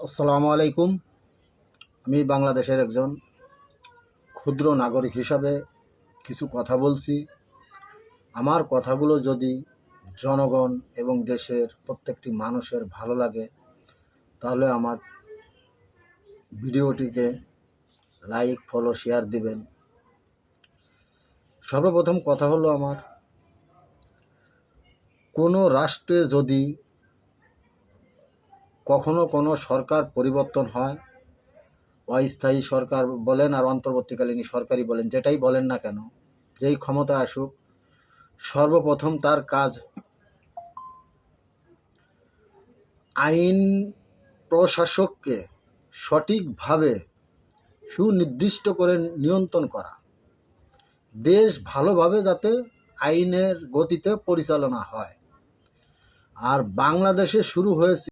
আসসালামু আলাইকুম। আমি বাংলাদেশের একজন ক্ষুদ্র নাগরিক হিসাবে কিছু কথা বলছি। আমার কথাগুলো যদি জনগণ এবং দেশের প্রত্যেকটি মানুষের ভালো লাগে তাহলে আমার ভিডিওটিকে লাইক, ফলো, শেয়ার দিবেন। সর্বপ্রথম কথা হলো, আমার কোনো রাষ্ট্রে যদি কখনো কোনো সরকার পরিবর্তন হয়, অস্থায়ী সরকার বলেন আর অন্তর্বর্তীকালীন সরকারই বলেন, যেটাই বলেন না কেন, যেই ক্ষমতা আসুক, সর্বপ্রথম তার কাজ আইন প্রশাসককে সঠিকভাবে সুনির্দিষ্ট করে নিয়ন্ত্রণ করা, দেশ ভালোভাবে যাতে আইনের গতিতে পরিচালনা হয়। আর বাংলাদেশে শুরু হয়েছে